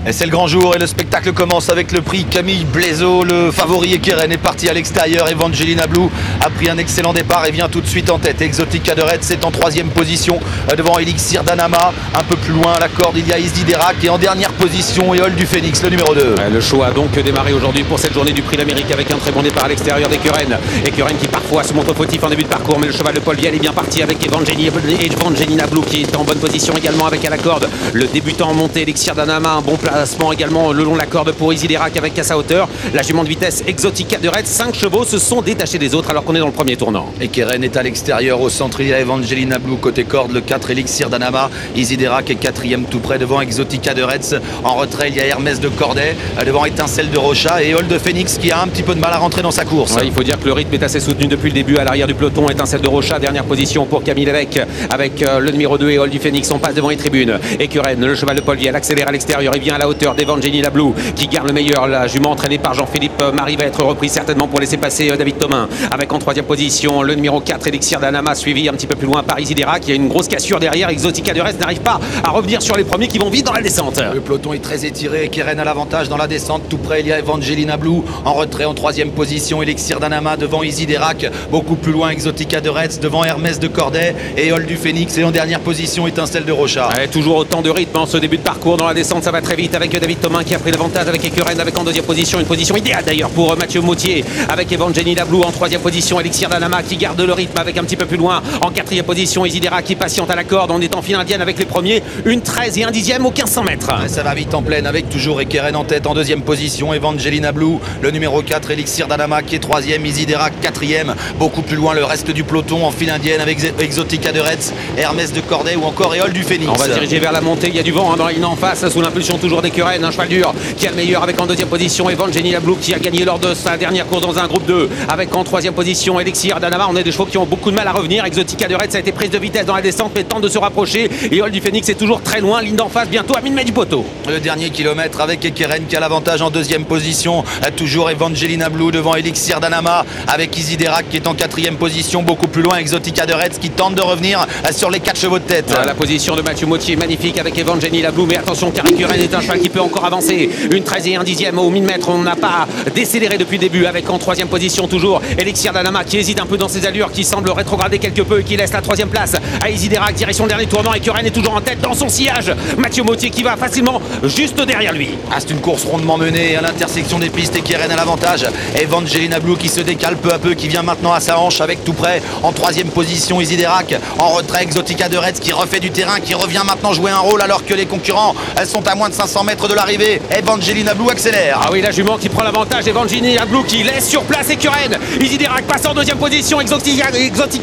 Et c'est le grand jour et le spectacle commence avec le prix Camille Blaiseau. Le favori Ekeren est parti à l'extérieur. Evangelina Blue a pris un excellent départ et vient tout de suite en tête. Exotica de Retz est en troisième position devant Elixir d'Anama. Un peu plus loin à la corde il y a Isdi Derak et en dernière position Éole du Phénix, le numéro 2. Le show a donc démarré aujourd'hui pour cette journée du prix d'Amérique avec un très bon départ à l'extérieur d'Ekeren. Ekeren qui parfois se montre fautif en début de parcours, mais le cheval de Paul Vielle est bien parti avec Evangelina Blue qui est en bonne position également avec à la corde. Le débutant en montée Elixir d'Anama, un bon placement également le long de la corde pour Isdi Derak avec à sa hauteur. La jument de vitesse Exotica de Retz, 5 chevaux se sont détachés des autres alors qu'on est dans le premier tournant. Ekeren est à l'extérieur, au centre il y a Evangelina Blue côté corde, le 4 Elixir d'Anama. Isdi Derak est quatrième tout près devant Exotica de Retz. En retrait il y a Hermès de Corday, devant Étincelle de Rocha et Éole de Phénix qui a un petit peu de mal à rentrer dans sa course. Ouais, il faut dire que le rythme est assez soutenu depuis le début à l'arrière du peloton. Étincelle de Rocha, dernière position pour Camille Lévesque avec le numéro 2 Éole du Phénix. On passe devant les tribunes. Ekeren, le cheval de Paul Vielle accélère à l'extérieur et vient à la hauteur d'Evangelina Blue qui garde le meilleur. La jument entraînée par Jean-Philippe Marie va être reprise certainement pour laisser passer David Thomain avec en troisième position le numéro 4 Elixir d'Anama suivi un petit peu plus loin par Isdi Derak. Il y a une grosse cassure derrière. Exotica de Retz n'arrive pas à revenir sur les premiers qui vont vite dans la descente. Le peloton est très étiré. Ekeren a l'avantage dans la descente. Tout près il y a Evangelina Blue. En retrait en troisième position Elixir d'Anama devant Isdi Derak. Beaucoup plus loin Exotica de Retz devant Hermès de Corday et Éole du Phénix. Et en dernière position Étincelle de Rocha. Ouais, toujours autant de rythme en ce début de parcours. Dans la descente ça va très vite avec David Thomain qui a pris l'avantage avec Ekeren avec en deuxième position une position idéale d'ailleurs pour Mathieu Mautier avec Evangelina Blue en troisième position. Elixir d'Anama qui garde le rythme avec un petit peu plus loin en quatrième position. Isdi Derak qui patiente à la corde. On est en file indienne avec les premiers. Une 13 et un dixième aux 1500 mètres. Ouais, ça va vite en pleine avec toujours Ekeren en tête en deuxième position. Evangelina Blue, le numéro 4 Elixir d'Anama qui est troisième. Isdi Derak quatrième. Beaucoup plus loin le reste du peloton en file indienne avec Exotica de Retz, Hermès de Corday ou encore Éole du Phénix. On va se diriger vers la montée. Il y a du vent dans la ligne en face sous l'impulsion toujours d'Ekeren. Un cheval dur qui a le meilleur avec en deuxième position Evangelina Blue qui a gagné lors de sa dernière course dans un groupe 2 avec en troisième position Elixir d'Anama. On a des chevaux qui ont beaucoup de mal à revenir. Exotica de Retz a été prise de vitesse dans la descente mais tente de se rapprocher. Éole du Phénix est toujours très loin. Ligne d'en face bientôt à 1000 mètres du poteau. Le dernier kilomètre avec Ekeren qui a l'avantage en deuxième position. Toujours Evangelina Blue devant Elixir d'Anama avec Isdi Derak qui est en quatrième position. Beaucoup plus loin Exotica de Retz qui tente de revenir sur les 4 chevaux de tête. La position de Mathieu Mautier magnifique avec Evangelina Blue, mais attention car Ekeren est un cheval qui peut encore avancer. Une 13 et un dixième aux 1000 mètres. On n'a pas décéléré depuis le début avec en troisième position toujours Elixir d'Anama qui hésite un peu dans ses allures, qui semble rétrograder quelque peu et qui laisse la troisième place à Isdi Derak direction le dernier tournant. Ekeren est toujours en tête dans son sillage. Mathieu Mautier qui va facilement juste derrière lui. C'est une course rondement menée à l'intersection des pistes. Ekeren a l'avantage. Evangelina Blue qui se décale peu à peu, qui vient maintenant à sa hanche avec tout près en troisième position Isdi Derak. En retrait Exotica de Retz qui refait du terrain, qui revient maintenant jouer un rôle alors que les concurrents sont à moins de 500 mètres de l'arrivée. Evangelina Blue accélère. Ah oui, la jument qui prend l'avantage. Evangelina Blue qui laisse sur place Ekeren. Isdi Derak passe en deuxième position. Exotica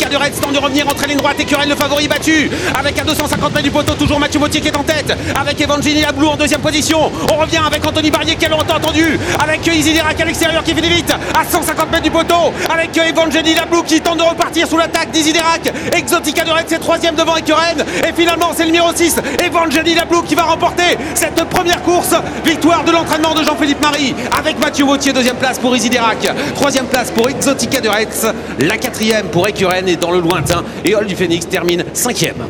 de Retz tente de revenir entre les lignes droites. Ekeren le favori battu avec à 250 mètres du poteau toujours Mathieu Mautier qui est en tête avec Evangelina Blue en deuxième position. On revient avec Anthony Barrier qui a longtemps entendu avec Isdi Derak à l'extérieur qui finit vite à 150 mètres du poteau avec Evangelina Blue qui tente de repartir sous l'attaque d'Isdi Derak. Exotica de Retz est troisième devant Ekeren et finalement c'est le numéro 6 Evangelina Blue qui va remporter cette première course. Victoire de l'entraînement de Jean-Philippe Marie avec Mathieu Mautier, deuxième place pour Isdi Derak, troisième place pour Exotica de Retz, la quatrième pour Ekeren et dans le lointain Éole du Phénix termine cinquième.